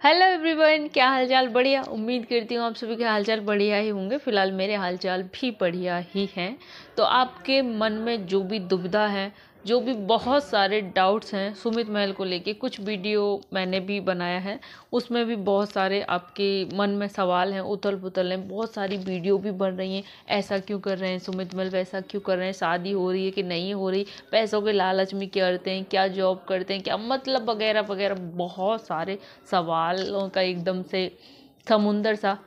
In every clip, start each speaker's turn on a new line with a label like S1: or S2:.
S1: Hello everyone, क्या हालचाल। बढ़िया। उम्मीद करती हूँ आप सभी के हालचाल बढ़िया ही होंगे। फिलहाल मेरे हालचाल भी बढ़िया ही हैं। तो आपके मन में जो भी दुविधा है, जो भी बहुत सारे डाउट्स हैं सुमित महल को लेके, कुछ वीडियो मैंने भी बनाया है, उसमें भी बहुत सारे आपके मन में सवाल हैं, उथल पुथल हैं। बहुत सारी वीडियो भी बन रही हैं, ऐसा क्यों कर रहे हैं सुमित महल, वैसा क्यों कर रहे हैं, शादी हो रही है कि नहीं हो रही, पैसों के लालच में क्या करते हैं, क्या जॉब करते हैं, क्या मतलब, वगैरह वगैरह। बहुत सारे सवालों का एकदम से समुंदर सा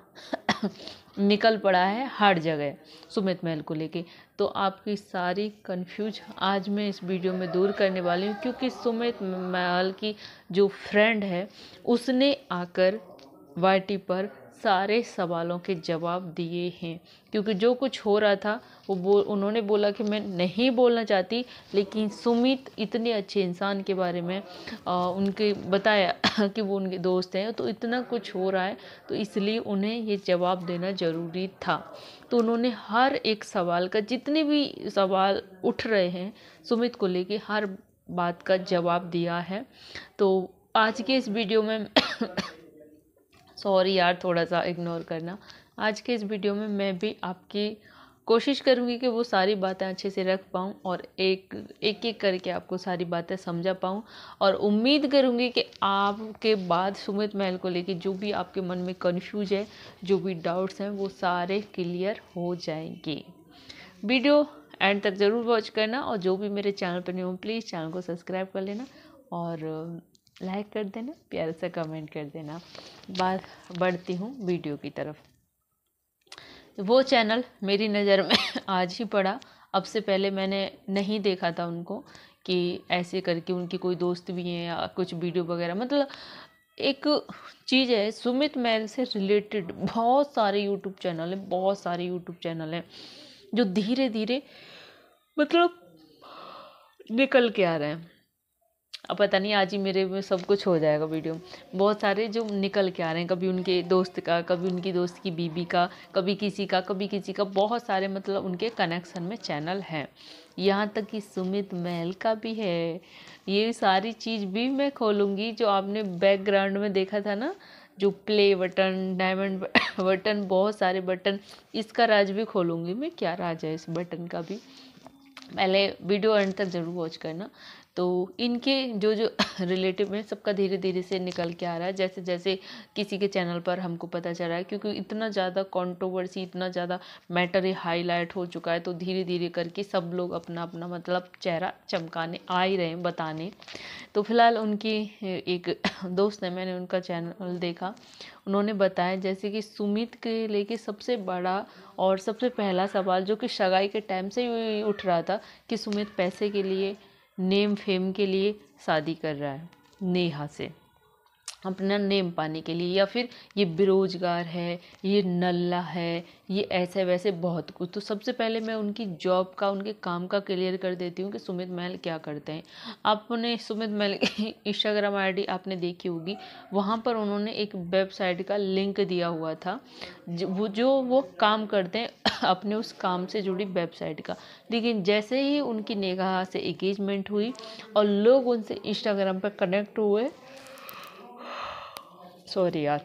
S1: निकल पड़ा है हर जगह सुमित महल को लेके। तो आपकी सारी कंफ्यूज आज मैं इस वीडियो में दूर करने वाली हूँ, क्योंकि सुमित महल की जो फ्रेंड है उसने आकर वाईटी पर सारे सवालों के जवाब दिए हैं। क्योंकि जो कुछ हो रहा था उन्होंने बोला कि मैं नहीं बोलना चाहती, लेकिन सुमित इतने अच्छे इंसान के बारे में उनके बताया कि वो उनके दोस्त हैं, तो इतना कुछ हो रहा है तो इसलिए उन्हें ये जवाब देना ज़रूरी था। तो उन्होंने हर एक सवाल का, जितने भी सवाल उठ रहे हैं सुमित को लेके, हर बात का जवाब दिया है। तो आज के इस वीडियो में सॉरी यार, थोड़ा सा इग्नोर करना। आज के इस वीडियो में मैं भी आपकी कोशिश करूंगी कि वो सारी बातें अच्छे से रख पाऊँ और एक एक करके आपको सारी बातें समझा पाऊँ। और उम्मीद करूंगी कि आपके बाद सुमित महल को लेके जो भी आपके मन में कन्फ्यूज है, जो भी डाउट्स हैं, वो सारे क्लियर हो जाएंगे। वीडियो एंड तक ज़रूर वॉच करना, और जो भी मेरे चैनल पर नहीं हो प्लीज़ चैनल को सब्सक्राइब कर लेना और लाइक कर देना, प्यार से कमेंट कर देना। बात बढ़ती हूँ वीडियो की तरफ। वो चैनल मेरी नज़र में आज ही पड़ा। अब से पहले मैंने नहीं देखा था उनको कि ऐसे करके उनकी कोई दोस्त भी हैं या कुछ वीडियो वगैरह। मतलब एक चीज़ है, सुमित महल से रिलेटेड बहुत सारे यूट्यूब चैनल हैं, बहुत सारे यूट्यूब चैनल हैं जो धीरे धीरे मतलब निकल के आ रहे हैं। अब पता नहीं आज ही मेरे में सब कुछ हो जाएगा वीडियो। बहुत सारे जो निकल के आ रहे हैं, कभी उनके दोस्त का, कभी उनकी दोस्त की बीबी का, कभी किसी का, कभी किसी का। बहुत सारे मतलब उनके कनेक्शन में चैनल हैं। यहाँ तक कि सुमित महल का भी है। ये सारी चीज़ भी मैं खोलूँगी। जो आपने बैकग्राउंड में देखा था ना, जो प्ले बटन, डायमंड बटन, बहुत सारे बटन, इसका राज भी खोलूँगी मैं। क्या राज है इस बटन का भी, पहले वीडियो एंड तक ज़रूर वॉच करना। तो इनके जो जो रिलेटिव में सबका धीरे धीरे से निकल के आ रहा है, जैसे जैसे किसी के चैनल पर हमको पता चल रहा है। क्योंकि इतना ज़्यादा कंट्रोवर्सी, इतना ज़्यादा मैटर हाईलाइट हो चुका है, तो धीरे धीरे करके सब लोग अपना अपना मतलब चेहरा चमकाने आ ही रहे हैं, बताने। तो फिलहाल उनकी एक दोस्त है, मैंने उनका चैनल देखा, उन्होंने बताया जैसे कि सुमित के लेके सबसे बड़ा और सबसे पहला सवाल जो कि सगाई के टाइम से ही उठ रहा था कि सुमित पैसे के लिए, नेम फेम के लिए शादी कर रहा है नेहा से, अपना नेम पाने के लिए, या फिर ये बेरोजगार है, ये नल्ला है, ये ऐसे वैसे बहुत कुछ। तो सबसे पहले मैं उनकी जॉब का, उनके काम का क्लियर कर देती हूँ कि सुमित महल क्या करते हैं। आपने सुमित महल की इंस्टाग्राम आईडी आपने देखी होगी, वहाँ पर उन्होंने एक वेबसाइट का लिंक दिया हुआ था जो वो काम करते हैं अपने उस काम से जुड़ी वेबसाइट का। लेकिन जैसे ही उनकी नेहा से एंगेजमेंट हुई और लोग उनसे इंस्टाग्राम पर कनेक्ट हुए, सॉरी यार,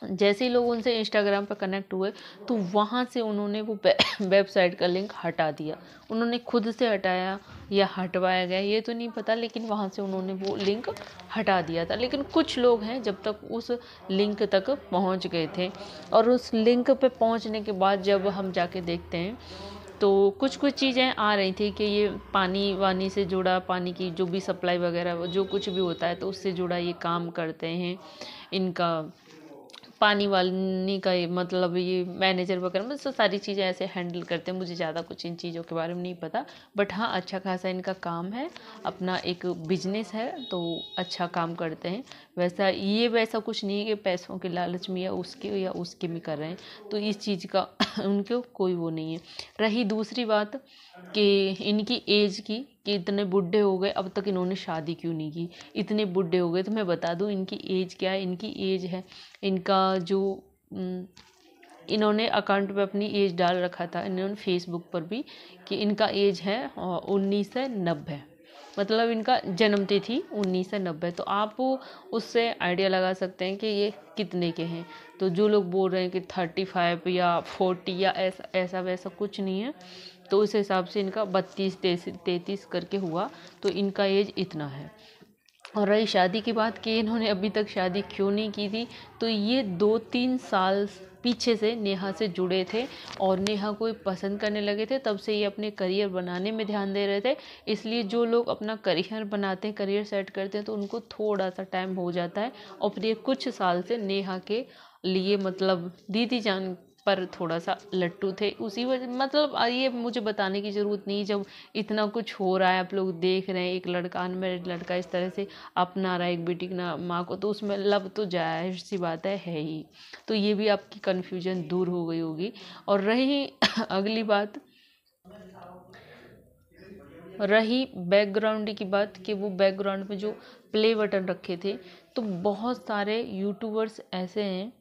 S1: जैसे ही लोग उनसे इंस्टाग्राम पर कनेक्ट हुए तो वहाँ से उन्होंने वो वेबसाइट का लिंक हटा दिया। उन्होंने खुद से हटाया या हटवाया गया ये तो नहीं पता, लेकिन वहाँ से उन्होंने वो लिंक हटा दिया था। लेकिन कुछ लोग हैं जब तक उस लिंक तक पहुँच गए थे, और उस लिंक पे पहुँचने के बाद जब हम जाके देखते हैं तो कुछ कुछ चीज़ें आ रही थी कि ये पानी वानी से जुड़ा, पानी की जो भी सप्लाई वगैरह जो कुछ भी होता है तो उससे जुड़ा ये काम करते हैं। इनका पानी वानी का मतलब ये मैनेजर वगैरह, मतलब तो सारी चीज़ें ऐसे हैंडल करते हैं। मुझे ज़्यादा कुछ इन चीज़ों के बारे में नहीं पता, बट हाँ अच्छा खासा इनका काम है, अपना एक बिजनेस है, तो अच्छा काम करते हैं। वैसा ये वैसा कुछ नहीं है कि पैसों के लालच में या उसके में कर रहे हैं, तो इस चीज़ का उनको कोई वो नहीं है। रही दूसरी बात कि इनकी एज की, कि इतने बूढ़े हो गए अब तक इन्होंने शादी क्यों नहीं की। इतने बूढ़े हो गए तो मैं बता दूं इनकी एज क्या है। इनकी एज है, इनका जो इन्होंने अकाउंट पे अपनी एज डाल रखा था, इन्होंने फेसबुक पर भी, कि इनका एज है 1990। मतलब इनका जन्म तिथि 1990। तो आप उससे आइडिया लगा सकते हैं कि ये कितने के हैं। तो जो लोग बोल रहे हैं कि 35 या 40 या ऐसा वैसा कुछ नहीं है, तो उस हिसाब से इनका 32 33 करके हुआ, तो इनका एज इतना है। और रही शादी की बात कि इन्होंने अभी तक शादी क्यों नहीं की थी, तो ये 2-3 साल पीछे से नेहा से जुड़े थे और नेहा को पसंद करने लगे थे। तब से ये अपने करियर बनाने में ध्यान दे रहे थे। इसलिए जो लोग अपना करियर बनाते हैं, करियर सेट करते हैं, तो उनको थोड़ा सा टाइम हो जाता है। और फिर ये कुछ साल से नेहा के लिए मतलब दीदी जान पर थोड़ा सा लट्टू थे। उसी वजह मतलब ये मुझे बताने की ज़रूरत नहीं, जब इतना कुछ हो रहा है, आप लोग देख रहे हैं, एक लड़का अनमैरिड लड़का इस तरह से अपना रहा है एक बेटी की ना माँ को, तो उसमें लव तो जाहिर सी बात है ही। तो ये भी आपकी कन्फ्यूजन दूर हो गई होगी। और रही अगली बात, रही बैकग्राउंड की बात कि वो बैकग्राउंड में जो प्ले बटन रखे थे, तो बहुत सारे यूट्यूबर्स ऐसे हैं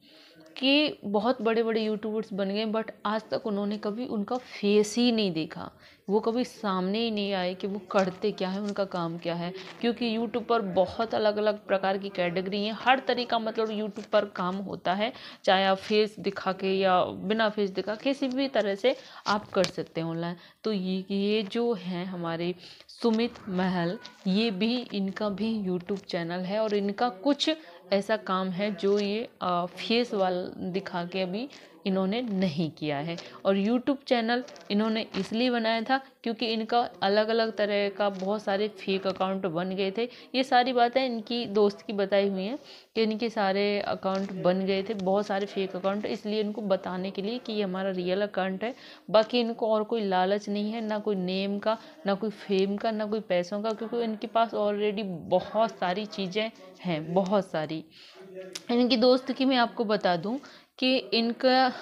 S1: कि बहुत बड़े बड़े यूट्यूबर्स बन गए, बट आज तक उन्होंने कभी उनका फेस ही नहीं देखा। वो कभी सामने ही नहीं आए कि वो करते क्या है, उनका काम क्या है। क्योंकि यूट्यूब पर बहुत अलग अलग प्रकार की कैटेगरी है, हर तरीका मतलब यूट्यूब पर काम होता है। चाहे आप फेस दिखा के या बिना फेस दिखा, किसी भी तरह से आप कर सकते हैं ऑनलाइन। तो ये जो हैं हमारे सुमित महल, ये भी इनका भी यूट्यूब चैनल है और इनका कुछ ऐसा काम है जो ये फेस वाला दिखा के अभी इन्होंने नहीं किया है। और यूट्यूब चैनल इन्होंने इसलिए बनाया था क्योंकि इनका अलग अलग तरह का बहुत सारे फेक अकाउंट बन गए थे। ये सारी बातें इनकी दोस्त की बताई हुई हैं कि इनके सारे अकाउंट बन गए थे, बहुत सारे फेक अकाउंट, इसलिए इनको बताने के लिए कि ये हमारा रियल अकाउंट है। बाकी इनको और कोई लालच नहीं है, ना कोई नेम का, ना कोई फेम का, ना कोई पैसों का, क्योंकि इनके पास ऑलरेडी बहुत सारी चीज़ें हैं, बहुत सारी। इनकी दोस्त की मैं आपको बता दूं कि इनका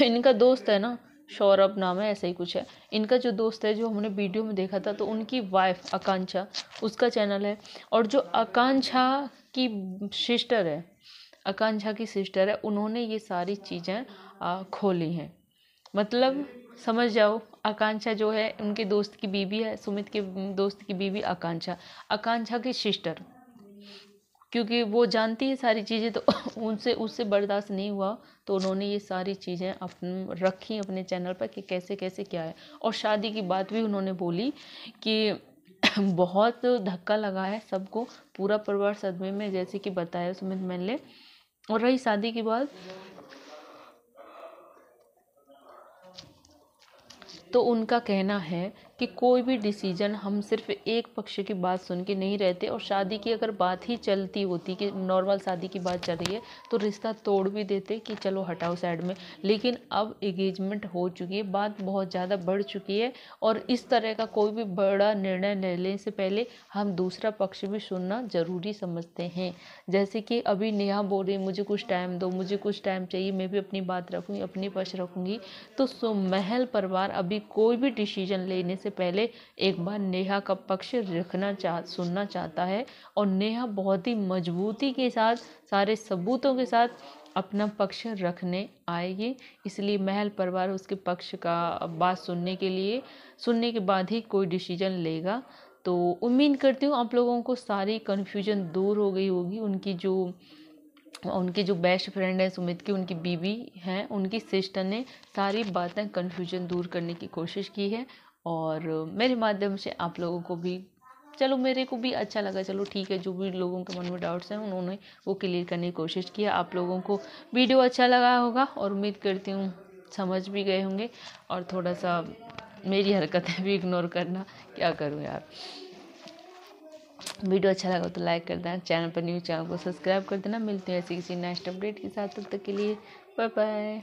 S1: इनका दोस्त है ना, सौरभ नाम है, ऐसा ही कुछ है। इनका जो दोस्त है, जो हमने वीडियो में देखा था, तो उनकी वाइफ आकांक्षा, उसका चैनल है। और जो आकांक्षा की सिस्टर है, आकांक्षा की सिस्टर है, उन्होंने ये सारी चीज़ें खोली हैं। मतलब समझ जाओ, आकांक्षा जो है उनके दोस्त की बीवी है, सुमित के दोस्त की बीवी आकांक्षा, आकांक्षा की सिस्टर, क्योंकि वो जानती है सारी चीज़ें, तो उनसे उससे बर्दाश्त नहीं हुआ, तो उन्होंने ये सारी चीज़ें रखी अपने चैनल पर कि कैसे कैसे क्या है। और शादी की बात भी उन्होंने बोली कि बहुत धक्का लगा है सबको, पूरा परिवार सदमे में, जैसे कि बताया सुमित मैन ने। और रही शादी की बात, तो उनका कहना है कि कोई भी डिसीजन हम सिर्फ एक पक्ष की बात सुन के नहीं रहते। और शादी की अगर बात ही चलती होती कि नॉर्मल शादी की बात चल रही है, तो रिश्ता तोड़ भी देते कि चलो हटाओ साइड में। लेकिन अब एंगेजमेंट हो चुकी है, बात बहुत ज़्यादा बढ़ चुकी है, और इस तरह का कोई भी बड़ा निर्णय लेने से पहले हम दूसरा पक्ष भी सुनना ज़रूरी समझते हैं। जैसे कि अभी नेहा बोल रही मुझे कुछ टाइम दो, मुझे कुछ टाइम चाहिए, मैं भी अपनी बात रखूँगी, अपनी पक्ष रखूँगी। तो महल परिवार अभी कोई भी डिसीजन लेने से पहले एक बार नेहा का पक्ष सुनना चाहता है। और नेहा बहुत ही मजबूती के साथ, सारे सबूतों के साथ अपना पक्ष रखने आएगी। इसलिए महल परिवार उसके पक्ष का बात सुनने के बाद ही कोई डिसीजन लेगा। तो उम्मीद करती हूँ आप लोगों को सारी कन्फ्यूजन दूर हो गई होगी। उनकी जो बेस्ट फ्रेंड है सुमित की, उनकी बीवी हैं, उनकी सिस्टर ने सारी बातें कन्फ्यूजन दूर करने की कोशिश की है। और मेरे माध्यम से आप लोगों को भी, चलो मेरे को भी अच्छा लगा, चलो ठीक है, जो भी लोगों के मन में डाउट्स हैं उन्होंने वो क्लियर करने की कोशिश की है। आप लोगों को वीडियो अच्छा लगा होगा और उम्मीद करती हूँ समझ भी गए होंगे। और थोड़ा सा मेरी हरकतें भी इग्नोर करना, क्या करूँ यार। वीडियो अच्छा लगा तो लाइक कर देना, चैनल पर न्यू चैनल को सब्सक्राइब कर देना। मिलते हैं ऐसी किसी नेक्स्ट अपडेट के साथ, तब तक के लिए बाय बाय।